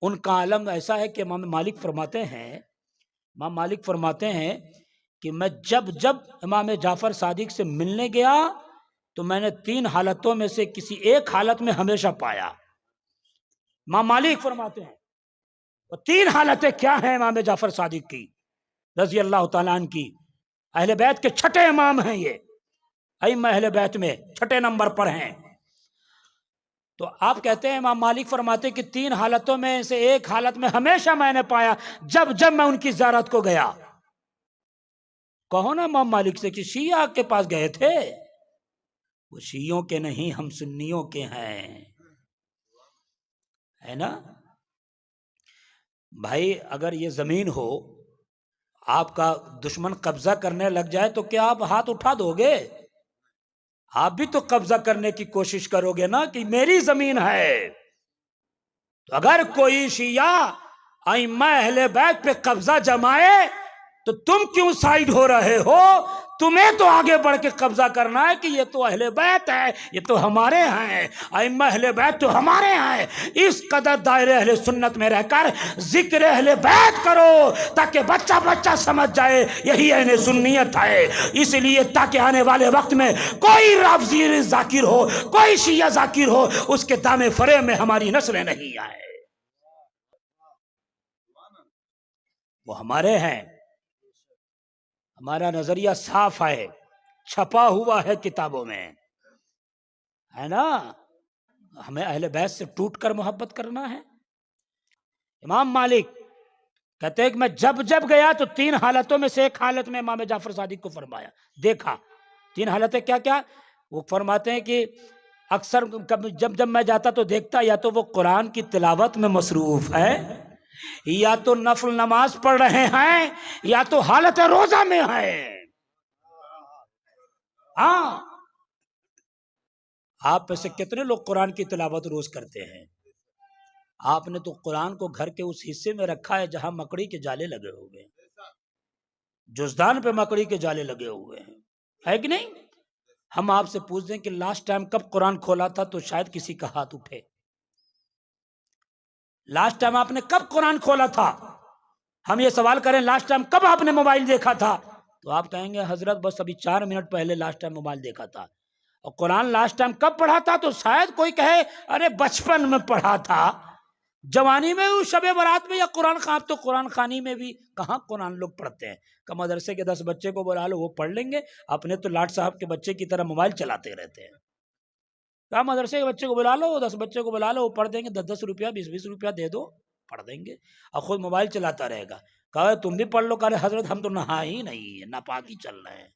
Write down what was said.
ان کا عالم ایسا ہے کہ امام مالک فرماتے ہیں کہ میں جب امام جعفر صادق سے ملنے گیا تو میں نے 3 حالتوں میں سے کسی ایک حالت میں ہمیشہ پایا۔ امام مالک فرماتے ہیں وہ 3 حالتیں کیا ہیں امام جعفر صادق کی رضی اللہ تعالیٰ عنہ کی؟ اہل بیت کے 6 امام ہیں، یہ ائمہ اہل بیت میں 6 نمبر پر ہیں۔ تو آپ کہتے ہیں امام مالک فرماتے کہ 3 حالتوں میں سے ایک حالت میں ہمیشہ میں نے پایا جب میں ان کی زیارت کو گیا۔ کہو نا امام مالک سے کہ شیعہ کے پاس گئے تھے؟ وہ شیعوں کے نہیں، ہم سنیوں کے ہیں، ہے نا بھائی؟ اگر یہ زمین ہو، آپ کا دشمن قبضہ کرنے لگ جائے تو کیا آپ ہاتھ اٹھا دو گے؟ آپ بھی تو قبضہ کرنے کی کوشش کرو گے نا کہ میری زمین ہے۔ تو اگر کوئی شیعہ ائمہ اہل بیت پہ قبضہ جمائے تو تم کیوں سائیڈ ہو رہے ہو؟ تمہیں تو آگے بڑھ کے قبضہ کرنا ہے کہ یہ تو اہل بیت ہے، یہ تو ہمارے ہیں، ائمہ اہل بیت تو ہمارے ہیں۔ اس قدر دائرے اہل سنت میں رہ کر ذکر اہل بیت کرو تاکہ بچہ سمجھ جائے یہی اہل سنیت ہے۔ اس لیے تاکہ آنے والے وقت میں کوئی رافضی ذاکر ہو، کوئی شیعہ ذاکر ہو، اس کے دامِ فریب میں ہماری نسلیں نہیں آئے۔ وہ ہمارے ہیں، ہمارا نظریہ صاف ہے، چھپا ہوا ہے کتابوں میں، ہے نا؟ ہمیں اہل بیت سے ٹوٹ کر محبت کرنا ہے۔ امام مالک کہتے ہیں کہ میں جب گیا تو 3 حالتوں میں سے ایک حالت میں امام جعفر صادق کو فرمایا، دیکھا۔ 3 حالتیں کیا؟ وہ فرماتے ہیں کہ اکثر جب میں جاتا تو دیکھتا یا تو وہ قرآن کی تلاوت میں مصروف ہے، یا تو نفل نماز پڑھ رہے ہیں، یا تو حالت روزہ میں ہیں۔ ہاں، آپ میں سے کتنے لوگ قرآن کی تلاوت روز کرتے ہیں؟ آپ نے تو قرآن کو گھر کے اس حصے میں رکھا ہے جہاں مکڑی کے جالے لگے ہوئے ہیں، جزدان پہ مکڑی کے جالے لگے ہوئے ہیں، ہے کہ نہیں؟ ہم آپ سے پوچھ دیں کہ لاسٹ ٹائم کب قرآن کھولا تھا تو شاید کسی کا ہاتھ اٹھے۔ لاسٹ ٹائم آپ نے کب قرآن کھولا تھا؟ ہم یہ سوال کریں لاسٹ ٹائم کب آپ نے موبائل دیکھا تھا؟ تو آپ کہیں گے حضرت بس ابھی 4 منٹ پہلے لاسٹ ٹائم موبائل دیکھا تھا۔ اور قرآن لاسٹ ٹائم کب پڑھا تھا؟ تو شاید کوئی کہے ارے بچپن میں پڑھا تھا، جوانی میں، شب برات میں، یا قرآن خواب۔ تو قرآن خوانی میں بھی کہاں قرآن لوگ پڑھتے ہیں؟ کہ مدرسے کے 10 بچے کو بلا لو، وہ پڑھ لیں گے، اپنے تو لاٹ صاحب کے بچے کی طرح موبائل چلاتے رہتے ہیں۔ کہا مدرسے کے بچے کو بلا لو، 10 بچے کو بلا لو، وہ پڑھ دیں گے، 10 روپیہ 20 روپیہ دے دو، پڑھ دیں گے، اور خود موبائل چلاتا رہے گا۔ کہا تم بھی پڑھ لو۔ کہا حضرت ہم تو نہا ہی نہیں ہے، ناپاکی چل رہے ہیں۔